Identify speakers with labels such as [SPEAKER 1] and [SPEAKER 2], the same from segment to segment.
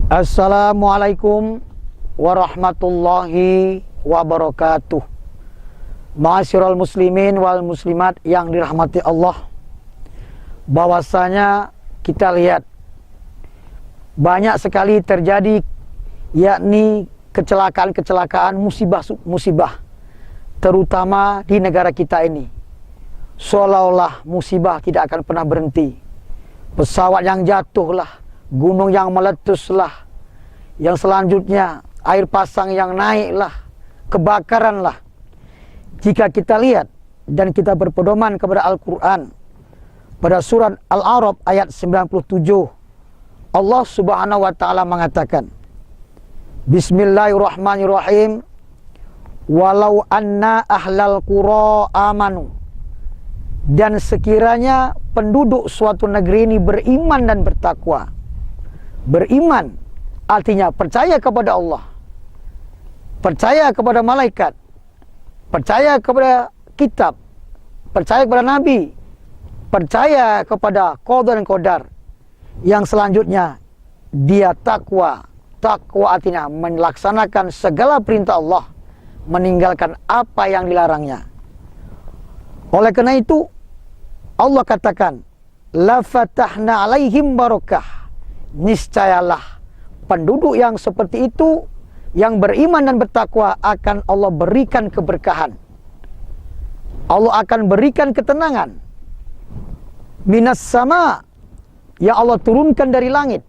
[SPEAKER 1] Assalamualaikum warahmatullahi wabarakatuh. Ma'asyiral muslimin wal muslimat yang dirahmati Allah. Bahwasanya kita lihat banyak sekali terjadi, yakni kecelakaan-kecelakaan, musibah-musibah, terutama di negara kita ini. Seolah-olah musibah tidak akan pernah berhenti. Pesawat yang jatuhlah, gunung yang meletuslah, yang selanjutnya air pasang yang naiklah, kebakaranlah. Jika kita lihat dan kita berpedoman kepada Al-Quran, pada surat Al-A'raf ayat 97, Allah subhanahu wa ta'ala mengatakan, Bismillahirrahmanirrahim, walau anna ahlal qura amanu, dan sekiranya penduduk suatu negeri ini beriman dan bertakwa. Beriman artinya percaya kepada Allah, percaya kepada malaikat, percaya kepada kitab, percaya kepada nabi, percaya kepada qada dan qadar. Yang selanjutnya dia takwa. Takwa artinya melaksanakan segala perintah Allah, meninggalkan apa yang dilarangnya. Oleh karena itu Allah katakan, la fatahna alaihim barakah. Niscayalah penduduk yang seperti itu, yang beriman dan bertakwa, akan Allah berikan keberkahan. Allah akan berikan ketenangan. Minas sama, yang Allah turunkan dari langit.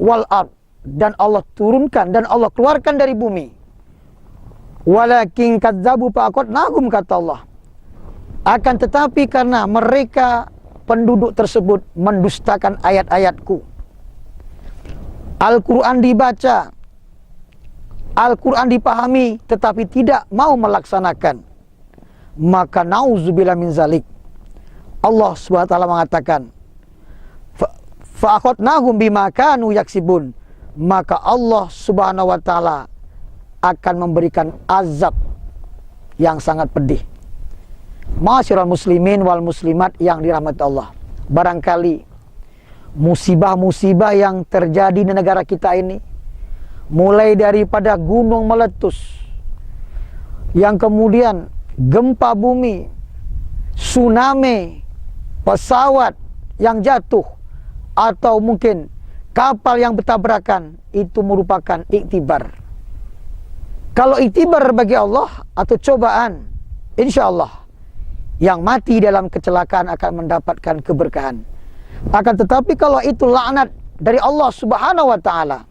[SPEAKER 1] Wal ard, dan Allah turunkan dan Allah keluarkan dari bumi. Walakin kadzabu faqadnahum, kata Allah. Akan tetapi karena mereka penduduk tersebut mendustakan ayat-ayatku. Al-Quran dibaca, Al-Quran dipahami, tetapi tidak mau melaksanakan, maka nauzubillah min zalik. Allah SWT mengatakan, fa'akhadnahum bima kanu yaksibun, maka Allah Subhanahu wa ta'ala akan memberikan azab yang sangat pedih. Ma'asyiral muslimin wal muslimat yang dirahmati Allah, barangkali musibah-musibah yang terjadi di negara kita ini, mulai daripada gunung meletus, yang kemudian gempa bumi, tsunami, pesawat yang jatuh, atau mungkin kapal yang bertabrakan, itu merupakan iktibar. Kalau iktibar bagi Allah atau cobaan, insya Allah yang mati dalam kecelakaan akan mendapatkan keberkahan. Akan tetapi kalau itu laknat dari Allah Subhanahu wa ta'ala,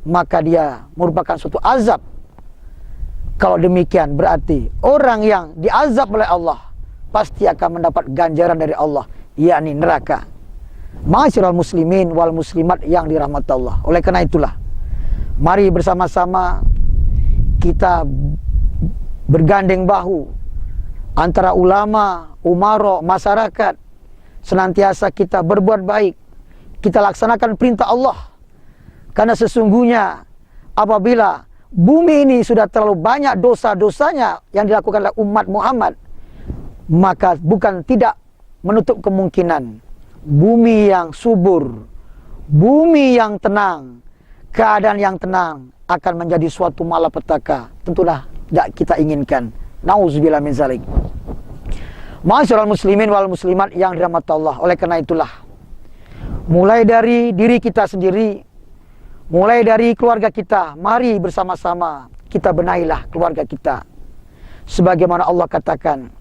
[SPEAKER 1] maka dia merupakan suatu azab. Kalau demikian berarti orang yang diazab oleh Allah pasti akan mendapat ganjaran dari Allah, yakni neraka. Ma'asyiral muslimin wal muslimat yang dirahmati Allah. Oleh karena itulah, mari bersama-sama kita bergandeng bahu antara ulama, umara, masyarakat. Senantiasa kita berbuat baik, kita laksanakan perintah Allah. Karena sesungguhnya apabila bumi ini sudah terlalu banyak dosa-dosanya yang dilakukan oleh umat Muhammad, maka bukan tidak menutup kemungkinan bumi yang subur, bumi yang tenang, keadaan yang tenang akan menjadi suatu malapetaka. Tentulah tidak kita inginkan. Nauzubillah min zalik. Ma'asyiral muslimin wal muslimat yang dirahmati Allah. Oleh karena itulah, mulai dari diri kita sendiri, mulai dari keluarga kita, mari bersama-sama kita benahilah keluarga kita. Sebagaimana Allah katakan,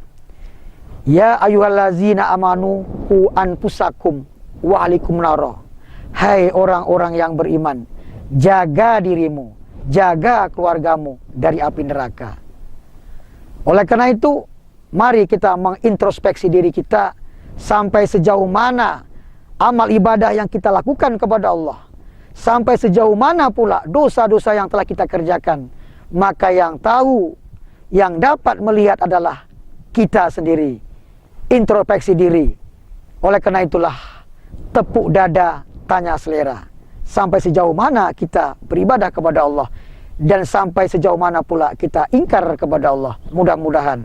[SPEAKER 1] ya ayyuhallazina amanu qu anfusakum wa ahlikum nara. Hai orang-orang yang beriman, jaga dirimu, jaga keluargamu dari api neraka. Oleh karena itu, mari kita mengintrospeksi diri kita, sampai sejauh mana amal ibadah yang kita lakukan kepada Allah, sampai sejauh mana pula dosa-dosa yang telah kita kerjakan. Maka yang tahu, yang dapat melihat adalah kita sendiri. Introspeksi diri. Oleh karena itulah, tepuk dada, tanya selera. Sampai sejauh mana kita beribadah kepada Allah, dan sampai sejauh mana pula kita ingkar kepada Allah. Mudah-mudahan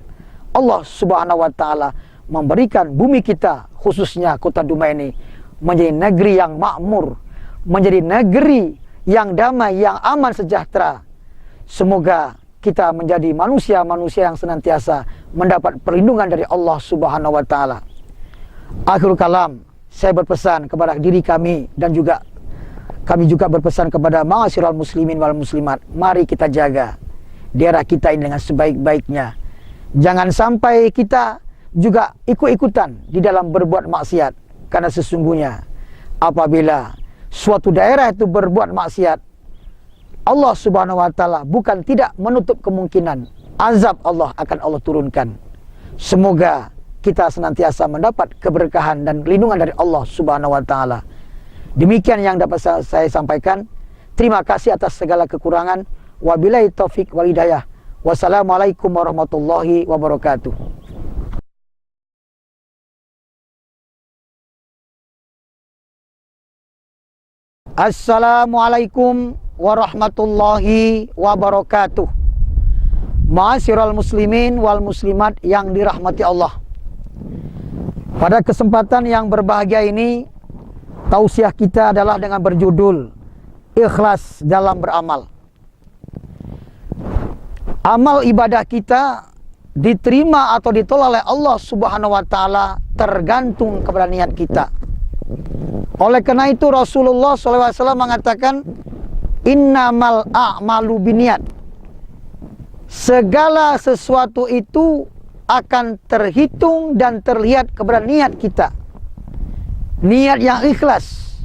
[SPEAKER 1] Allah Subhanahu wa ta'ala memberikan bumi kita, khususnya kota Dumai ini, menjadi negeri yang makmur, menjadi negeri yang damai, yang aman, sejahtera. Semoga kita menjadi manusia-manusia yang senantiasa mendapat perlindungan dari Allah Subhanahu wa taala. Akhirul kalam, saya berpesan kepada diri kami dan juga kami juga berpesan kepada ma'asyiral muslimin wal muslimat, mari kita jaga daerah kita ini dengan sebaik-baiknya. Jangan sampai kita juga ikut-ikutan di dalam berbuat maksiat, karena sesungguhnya apabila suatu daerah itu berbuat maksiat, Allah Subhanahu wa taala bukan tidak menutup kemungkinan azab Allah akan Allah turunkan. Semoga kita senantiasa mendapat keberkahan dan perlindungan dari Allah Subhanahu wa taala. Demikian yang dapat saya sampaikan. Terima kasih atas segala kekurangan. Wabillahi taufik wal hidayah. Wassalamualaikum warahmatullahi wabarakatuh. Assalamualaikum warahmatullahi wabarakatuh. Ma'asyiral muslimin wal muslimat yang dirahmati Allah. Pada kesempatan yang berbahagia ini, tausiah kita adalah dengan berjudul ikhlas dalam beramal. Amal ibadah kita diterima atau ditolak oleh Allah Subhanahu wa taala tergantung kepada niat kita. Oleh karena itu Rasulullah SAW mengatakan, innamal a'malu biniat. Segala sesuatu itu akan terhitung dan terlihat kepada niat kita. Niat yang ikhlas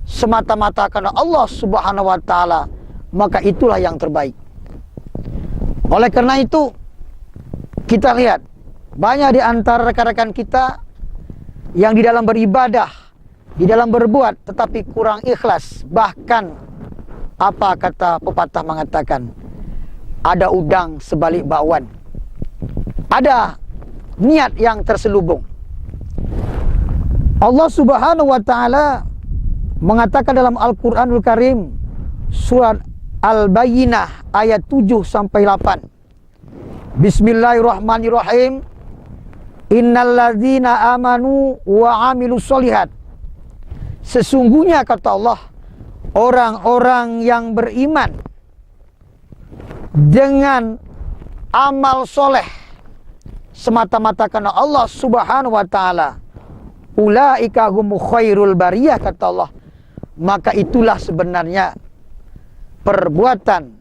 [SPEAKER 1] semata-mata karena Allah Subhanahu wa taala, maka itulah yang terbaik. Oleh karena itu kita lihat banyak di antara rekan-rekan kita yang di dalam beribadah, di dalam berbuat tetapi kurang ikhlas. Bahkan apa kata pepatah mengatakan, ada udang sebalik bakwan. Ada niat yang terselubung. Allah Subhanahu wa taala mengatakan dalam Al-Qur'anul Karim surat Al-Bayyinah ayat 7 sampai 8. Bismillahirrahmanirrahim. Innalladzina amanu wa amilus solihat. Sesungguhnya kata Allah, orang-orang yang beriman dengan amal soleh semata-mata karena Allah Subhanahu wa taala, ulaika hum khairul bariyah kata Allah, maka itulah sebenarnya perbuatan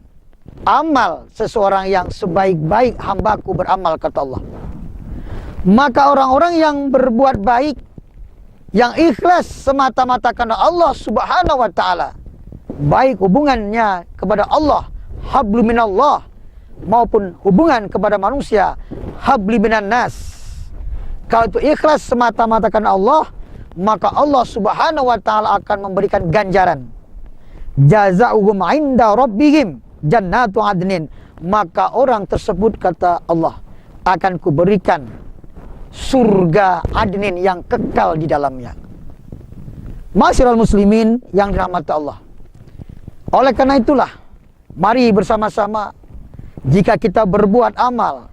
[SPEAKER 1] amal seseorang yang sebaik-baik hambaku beramal kata Allah. Maka orang-orang yang berbuat baik, yang ikhlas semata-mata karena Allah Subhanahu wa taala, baik hubungannya kepada Allah, hablu minallah, maupun hubungan kepada manusia, habli minan nas. Kalau itu ikhlas semata-mata karena Allah, maka Allah Subhanahu wa taala akan memberikan ganjaran. Jazaa'uhum 'inda rabbihim jannatu 'adnin. Maka orang tersebut kata Allah akan kuberikan surga adnin yang kekal di dalamnya. Ma'asyiral muslimin yang dirahmati Allah. Oleh karena itulah, mari bersama-sama, jika kita berbuat amal,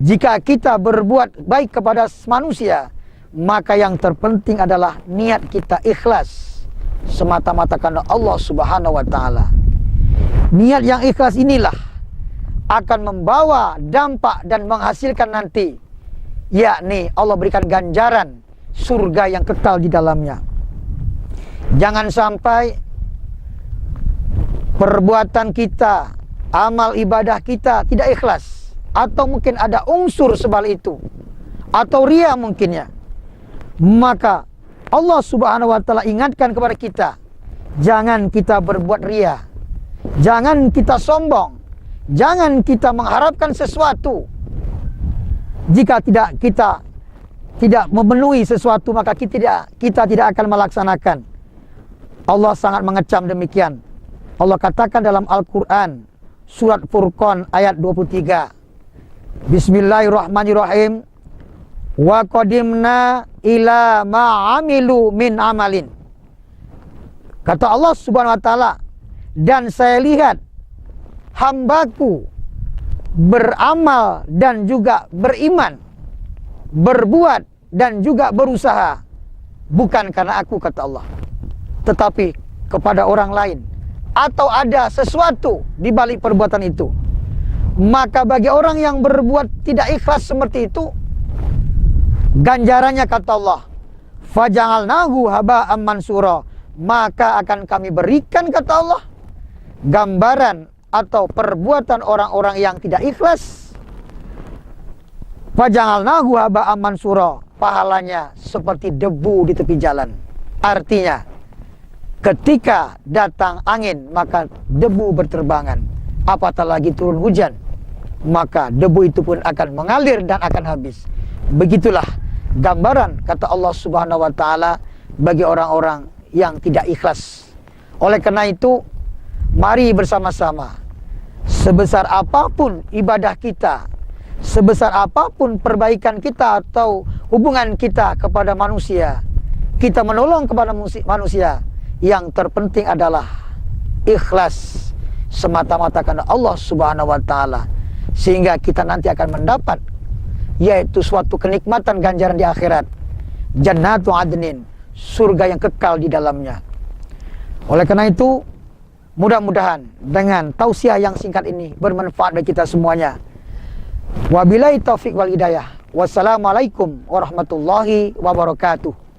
[SPEAKER 1] jika kita berbuat baik kepada manusia, maka yang terpenting adalah niat kita ikhlas semata-mata karena Allah Subhanahu wa taala. Niat yang ikhlas inilah akan membawa dampak dan menghasilkan nanti, yakni Allah berikan ganjaran surga yang kekal di dalamnya. Jangan sampai perbuatan kita, amal ibadah kita tidak ikhlas, atau mungkin ada unsur sebalik itu, atau ria mungkinnya. Maka Allah Subhanahu wa taala ingatkan kepada kita, jangan kita berbuat ria, jangan kita sombong, jangan kita mengharapkan sesuatu. Jika kita tidak memenuhi sesuatu, maka kita tidak akan melaksanakan. Allah sangat mengecam demikian. Allah katakan dalam Al-Quran surat Furqan ayat 23. Bismillahirrahmanirrahim. Wa qadimna ila ma'amilu min amalin. Kata Allah Subhanahu wa taala, dan saya lihat hambaku beramal dan juga beriman, berbuat dan juga berusaha, bukan karena aku kata Allah, tetapi kepada orang lain. atau ada sesuatu di balik perbuatan itu. Maka bagi orang yang berbuat tidak ikhlas seperti itu, ganjarannya kata Allah, faja'alnahu haba'an mansura, maka akan kami berikan kata Allah gambaran atau perbuatan orang-orang yang tidak ikhlas. Faja'alnahu haba'an mansura, pahalanya seperti debu di tepi jalan. Artinya, ketika datang angin maka debu berterbangan, apatah lagi turun hujan, maka debu itu pun akan mengalir dan akan habis. Begitulah gambaran kata Allah Subhanahu wa taala bagi orang-orang yang tidak ikhlas. Oleh karena itu, mari bersama-sama, sebesar apapun ibadah kita, sebesar apapun perbaikan kita atau hubungan kita kepada manusia, kita menolong kepada manusia, yang terpenting adalah ikhlas semata-mata karena Allah Subhanahu wa taala, sehingga kita nanti akan mendapat yaitu suatu kenikmatan ganjaran di akhirat, jannatu adnin, surga yang kekal di dalamnya. Oleh karena itu, mudah-mudahan dengan tausiah yang singkat ini bermanfaat bagi kita semuanya. Wabillahi taufik wal hidayah. Wassalamualaikum warahmatullahi wabarakatuh.